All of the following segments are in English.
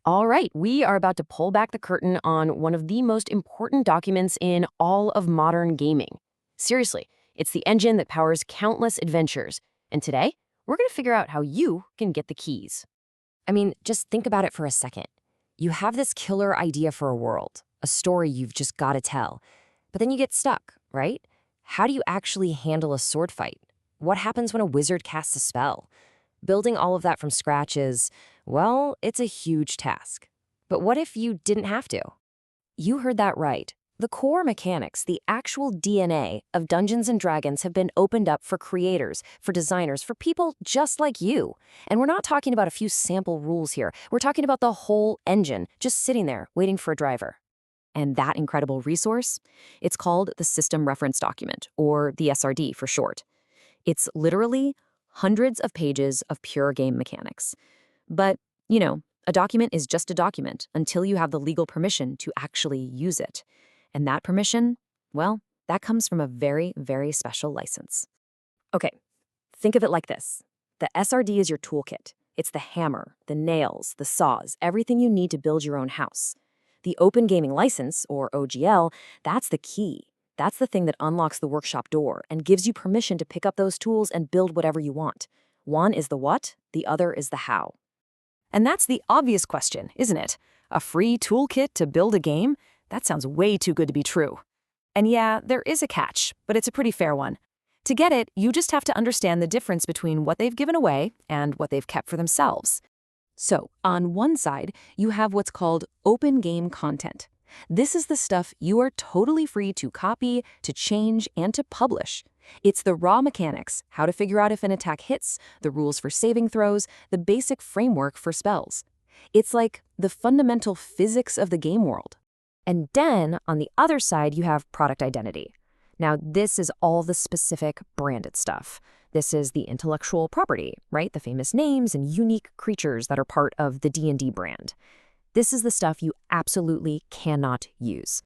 All right, we are about to pull back the curtain on one of the most important documents in all of modern gaming. Seriously, it's the engine that powers countless adventures. And today, we're going to figure out how you can get the keys. I mean, just think about it for a second. You have this killer idea for a world, a story you've just got to tell. But then you get stuck, right? How do you actually handle a sword fight? What happens when a wizard casts a spell? Building all of that from scratch is, well, it's a huge task. But what if you didn't have to? You heard that right. The core mechanics, the actual DNA of Dungeons & Dragons have been opened up for creators, for designers, for people just like you. And we're not talking about a few sample rules here. We're talking about the whole engine, just sitting there, waiting for a driver. And that incredible resource? It's called the System Reference Document, or the SRD for short. It's literally hundreds of pages of pure game mechanics. But, a document is just a document until you have the legal permission to actually use it. And that permission, well, that comes from a very, very special license. Okay, think of it like this. The SRD is your toolkit. It's the hammer, the nails, the saws, everything you need to build your own house. The Open Gaming License, or OGL, that's the key. That's the thing that unlocks the workshop door and gives you permission to pick up those tools and build whatever you want. One is the what, the other is the how. And that's the obvious question, isn't it? A free toolkit to build a game? That sounds way too good to be true. And yeah, there is a catch, but it's a pretty fair one. To get it, you just have to understand the difference between what they've given away and what they've kept for themselves. So, on one side, you have what's called open game content. This is the stuff you are totally free to copy, to change, and to publish. It's the raw mechanics, how to figure out if an attack hits, the rules for saving throws, the basic framework for spells. It's like the fundamental physics of the game world. And then, on the other side, you have product identity. Now, this is all the specific branded stuff. This is the intellectual property, right? The famous names and unique creatures that are part of the D&D brand. This is the stuff you absolutely cannot use.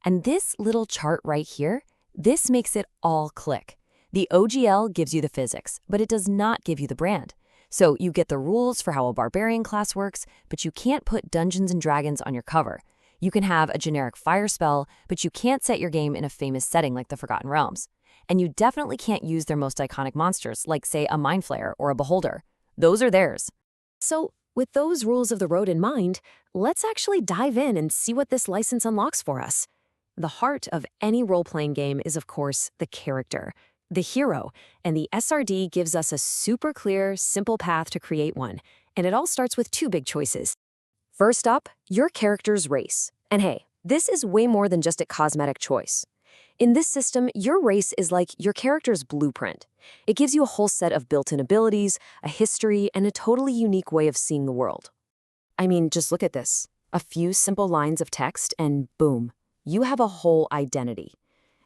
And this little chart right here, this makes it all click. The OGL gives you the physics, but it does not give you the brand. So you get the rules for how a barbarian class works, but you can't put Dungeons & Dragons on your cover. You can have a generic fire spell, but you can't set your game in a famous setting like the Forgotten Realms. And you definitely can't use their most iconic monsters, like, say, a Mind Flayer or a Beholder. Those are theirs. So, with those rules of the road in mind, let's actually dive in and see what this license unlocks for us. The heart of any role-playing game is, of course, the character, the hero, and the SRD gives us a super clear, simple path to create one. And it all starts with two big choices. First up, your character's race. And hey, this is way more than just a cosmetic choice. In this system, your race is like your character's blueprint. It gives you a whole set of built-in abilities, a history, and a totally unique way of seeing the world. I mean, just look at this. A few simple lines of text and boom, you have a whole identity.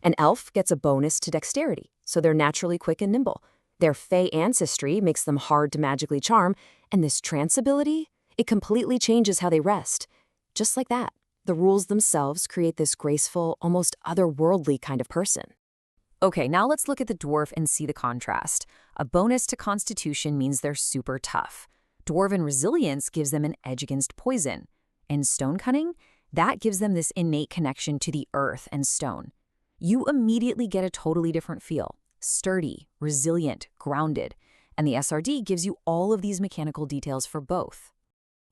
An elf gets a bonus to dexterity, so they're naturally quick and nimble. Their fey ancestry makes them hard to magically charm, and this trance ability, it completely changes how they rest. Just like that. The rules themselves create this graceful, almost otherworldly kind of person. Okay, now let's look at the dwarf and see the contrast. A bonus to constitution means they're super tough. Dwarven resilience gives them an edge against poison. And stone cunning? That gives them this innate connection to the earth and stone. You immediately get a totally different feel. Sturdy, resilient, grounded. And the SRD gives you all of these mechanical details for both.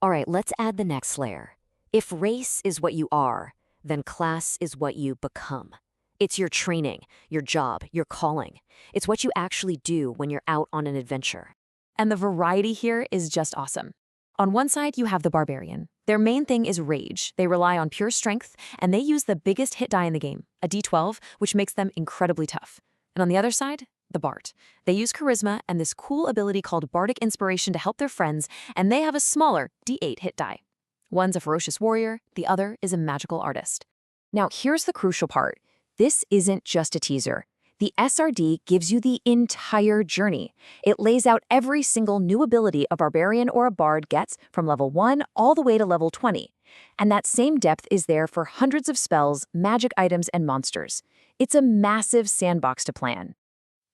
All right, let's add the next layer. If race is what you are, then class is what you become. It's your training, your job, your calling. It's what you actually do when you're out on an adventure. And the variety here is just awesome. On one side, you have the barbarian. Their main thing is rage. They rely on pure strength, and they use the biggest hit die in the game, a d12, which makes them incredibly tough. And on the other side, the bard. They use charisma and this cool ability called bardic inspiration to help their friends, and they have a smaller d8 hit die. One's a ferocious warrior, the other is a magical artist. Now, here's the crucial part. This isn't just a teaser. The SRD gives you the entire journey. It lays out every single new ability a barbarian or a bard gets from level 1 all the way to level 20. And that same depth is there for hundreds of spells, magic items, and monsters. It's a massive sandbox to plan.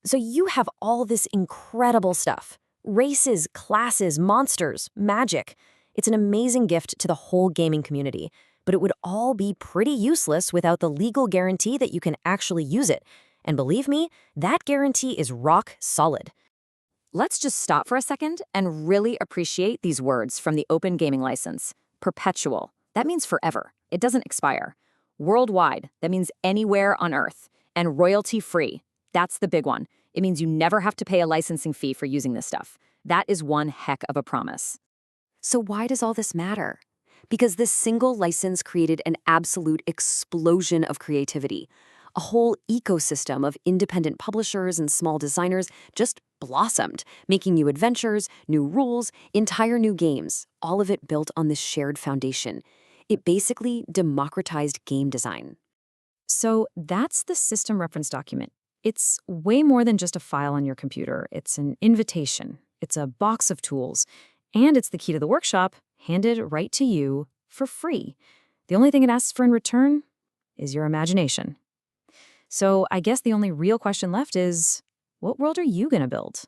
So you have all this incredible stuff. Races, classes, monsters, magic. It's an amazing gift to the whole gaming community, but it would all be pretty useless without the legal guarantee that you can actually use it. And believe me, that guarantee is rock solid. Let's just stop for a second and really appreciate these words from the Open Gaming License. Perpetual. That means forever. It doesn't expire. Worldwide. That means anywhere on Earth. And royalty-free. That's the big one. It means you never have to pay a licensing fee for using this stuff. That is one heck of a promise. So why does all this matter? Because this single license created an absolute explosion of creativity. A whole ecosystem of independent publishers and small designers just blossomed, making new adventures, new rules, entire new games, all of it built on this shared foundation. It basically democratized game design. So that's the system reference document. It's way more than just a file on your computer. It's an invitation. It's a box of tools. And it's the key to the workshop, handed right to you for free. The only thing it asks for in return is your imagination. So I guess the only real question left is, what world are you going to build?